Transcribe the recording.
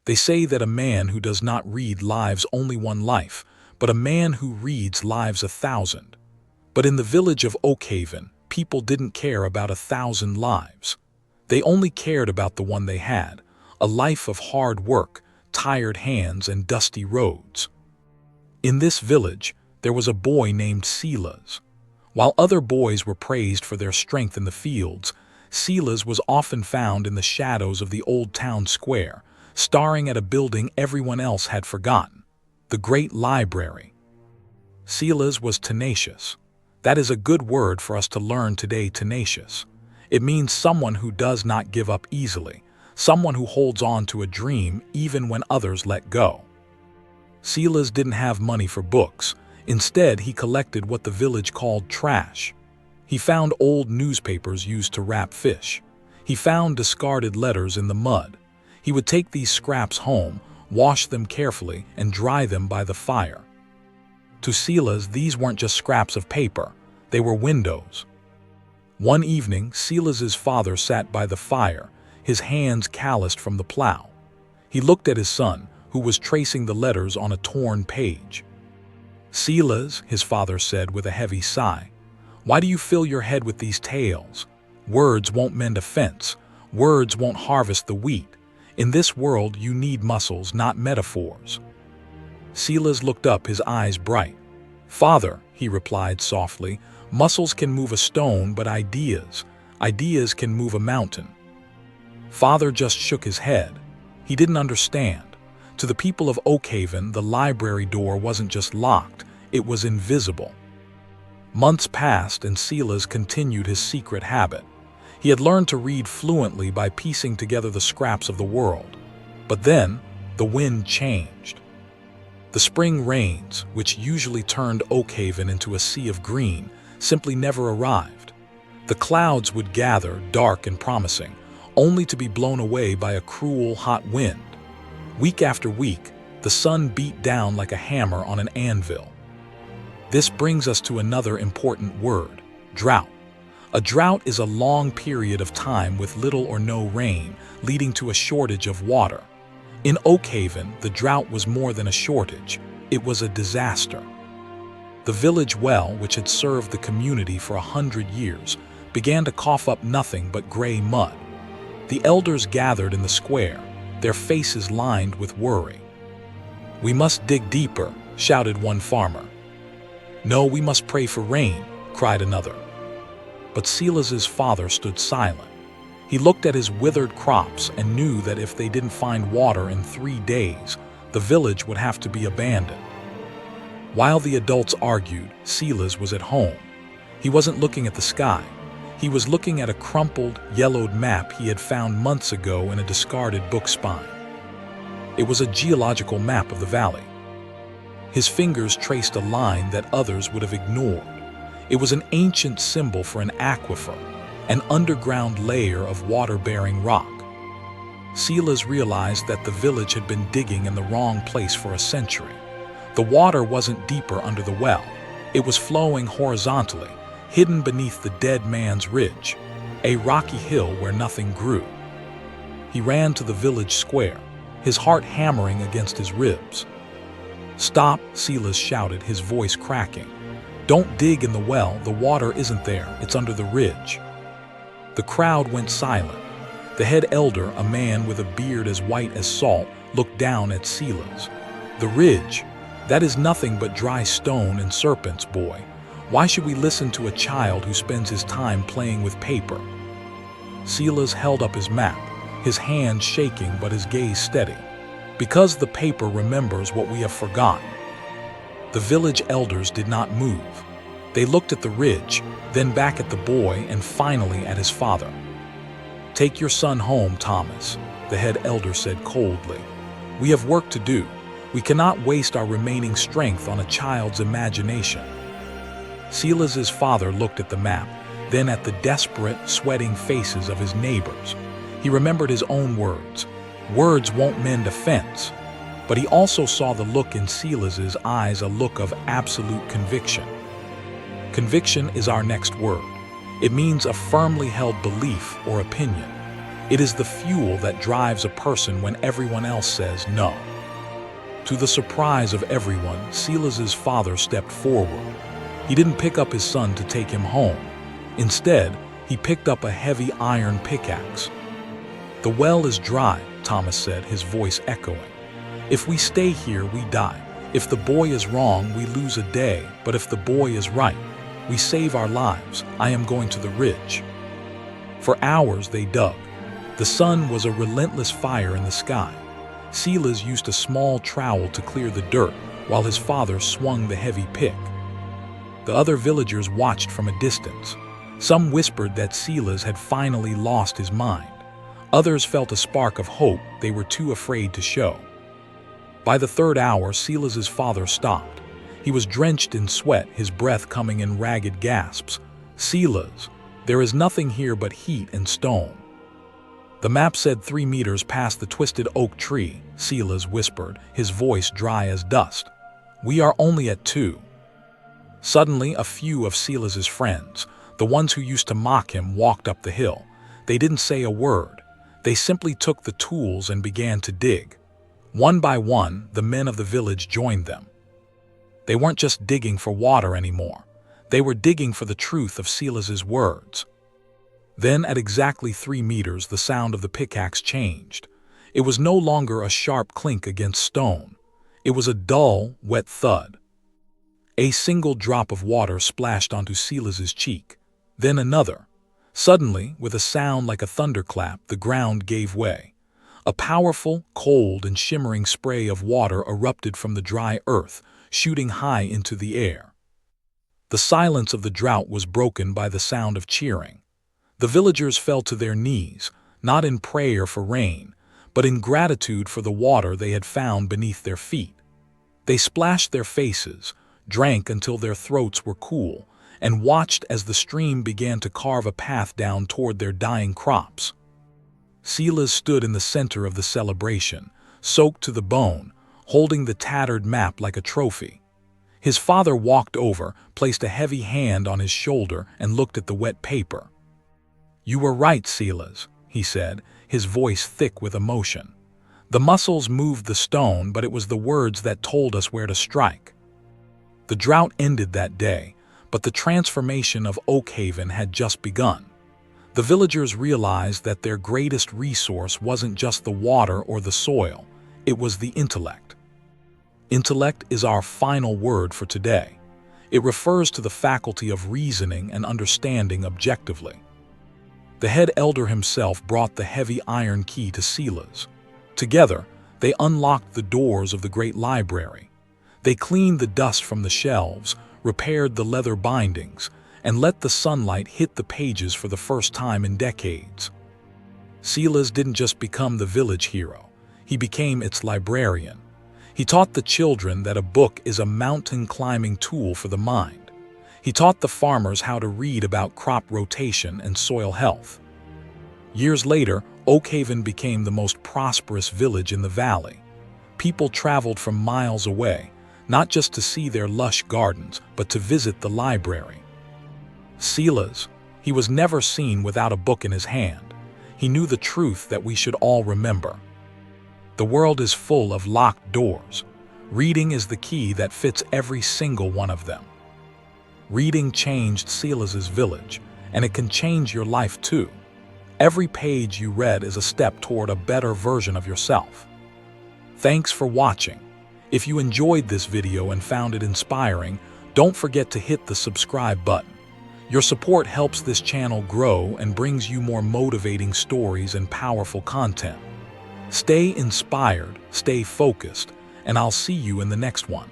They say that a man who does not read lives only one life, but a man who reads lives 1,000. But in the village of Oakhaven, people didn't care about 1,000 lives. They only cared about the one they had, a life of hard work, tired hands, and dusty roads. In this village, there was a boy named Silas. While other boys were praised for their strength in the fields, Silas was often found in the shadows of the old town square, staring at a building everyone else had forgotten, the great library. Silas was tenacious. That is a good word for us to learn today, tenacious. It means someone who does not give up easily, someone who holds on to a dream even when others let go. Silas didn't have money for books. Instead, he collected what the village called trash. He found old newspapers used to wrap fish. He found discarded letters in the mud. He would take these scraps home, wash them carefully, and dry them by the fire. To Silas, these weren't just scraps of paper. They were windows. One evening, Silas's father sat by the fire, his hands calloused from the plow. He looked at his son, who was tracing the letters on a torn page. "Silas," his father said with a heavy sigh, "why do you fill your head with these tales? Words won't mend a fence. Words won't harvest the wheat. In this world, you need muscles, not metaphors." Silas looked up, his eyes bright. "Father," he replied softly, "muscles can move a stone, but ideas can move a mountain." Father just shook his head. He didn't understand. To the people of Oakhaven, the library door wasn't just locked, it was invisible. Months passed and Silas continued his secret habit. He had learned to read fluently by piecing together the scraps of the world. But then, the wind changed. The spring rains, which usually turned Oakhaven into a sea of green, simply never arrived. The clouds would gather, dark and promising, only to be blown away by a cruel, hot wind. Week after week, the sun beat down like a hammer on an anvil. This brings us to another important word, drought. A drought is a long period of time with little or no rain, leading to a shortage of water. In Oakhaven, the drought was more than a shortage, it was a disaster. The village well, which had served the community for 100 years, began to cough up nothing but gray mud. The elders gathered in the square, their faces lined with worry. "We must dig deeper," shouted one farmer. "No, we must pray for rain," cried another. But Silas's father stood silent. He looked at his withered crops and knew that if they didn't find water in 3 days, the village would have to be abandoned. While the adults argued, Silas was at home. He wasn't looking at the sky. He was looking at a crumpled, yellowed map he had found months ago in a discarded book spine. It was a geological map of the valley. His fingers traced a line that others would have ignored. It was an ancient symbol for an aquifer, an underground layer of water-bearing rock. Silas realized that the village had been digging in the wrong place for a century. The water wasn't deeper under the well. It was flowing horizontally, hidden beneath the dead man's ridge, a rocky hill where nothing grew. He ran to the village square, his heart hammering against his ribs. "Stop," Silas shouted, his voice cracking. "Don't dig in the well, the water isn't there, it's under the ridge." The crowd went silent. The head elder, a man with a beard as white as salt, looked down at Silas. "The ridge? That is nothing but dry stone and serpents, boy. Why should we listen to a child who spends his time playing with paper?" Silas held up his map, his hand shaking but his gaze steady. "Because the paper remembers what we have forgotten." The village elders did not move. They looked at the ridge, then back at the boy, and finally at his father. "Take your son home, Thomas," the head elder said coldly. "We have work to do. We cannot waste our remaining strength on a child's imagination." Silas's father looked at the map, then at the desperate, sweating faces of his neighbors. He remembered his own words. Words won't mend a fence. But he also saw the look in Silas's eyes, a look of absolute conviction. Conviction is our next word. It means a firmly held belief or opinion. It is the fuel that drives a person when everyone else says no. To the surprise of everyone, Silas's father stepped forward. He didn't pick up his son to take him home. Instead, he picked up a heavy iron pickaxe. "The well is dry," Thomas said, his voice echoing. "If we stay here, we die. If the boy is wrong, we lose a day. But if the boy is right, we save our lives. I am going to the ridge." For hours they dug. The sun was a relentless fire in the sky. Silas used a small trowel to clear the dirt, while his father swung the heavy pick. The other villagers watched from a distance. Some whispered that Silas had finally lost his mind. Others felt a spark of hope they were too afraid to show. By the third hour, Silas's father stopped. He was drenched in sweat, his breath coming in ragged gasps. "Silas, there is nothing here but heat and stone." "The map said 3 meters past the twisted oak tree," Silas whispered, his voice dry as dust. "We are only at 2. Suddenly, a few of Silas's friends, the ones who used to mock him, walked up the hill. They didn't say a word. They simply took the tools and began to dig. One by one, the men of the village joined them. They weren't just digging for water anymore. They were digging for the truth of Silas's words. Then, at exactly 3 meters, the sound of the pickaxe changed. It was no longer a sharp clink against stone. It was a dull, wet thud. A single drop of water splashed onto Silas's cheek, then another. Suddenly, with a sound like a thunderclap, the ground gave way. A powerful, cold, and shimmering spray of water erupted from the dry earth, shooting high into the air. The silence of the drought was broken by the sound of cheering. The villagers fell to their knees, not in prayer for rain, but in gratitude for the water they had found beneath their feet. They splashed their faces, drank until their throats were cool, and watched as the stream began to carve a path down toward their dying crops. Silas stood in the center of the celebration, soaked to the bone, holding the tattered map like a trophy. His father walked over, placed a heavy hand on his shoulder, and looked at the wet paper. "You were right, Silas," he said, his voice thick with emotion. "The muscles moved the stone, but it was the words that told us where to strike." The drought ended that day, but the transformation of Oakhaven had just begun. The villagers realized that their greatest resource wasn't just the water or the soil, it was the intellect. Intellect is our final word for today. It refers to the faculty of reasoning and understanding objectively. The head elder himself brought the heavy iron key to Silas. Together, they unlocked the doors of the great library. They cleaned the dust from the shelves, repaired the leather bindings, and let the sunlight hit the pages for the first time in decades. Silas didn't just become the village hero, he became its librarian. He taught the children that a book is a mountain-climbing tool for the mind. He taught the farmers how to read about crop rotation and soil health. Years later, Oakhaven became the most prosperous village in the valley. People traveled from miles away, not just to see their lush gardens, but to visit the library. Silas, he was never seen without a book in his hand. He knew the truth that we should all remember. The world is full of locked doors. Reading is the key that fits every single one of them. Reading changed Silas's village, and it can change your life too. Every page you read is a step toward a better version of yourself. Thanks for watching. If you enjoyed this video and found it inspiring, don't forget to hit the subscribe button. Your support helps this channel grow and brings you more motivating stories and powerful content. Stay inspired, stay focused, and I'll see you in the next one.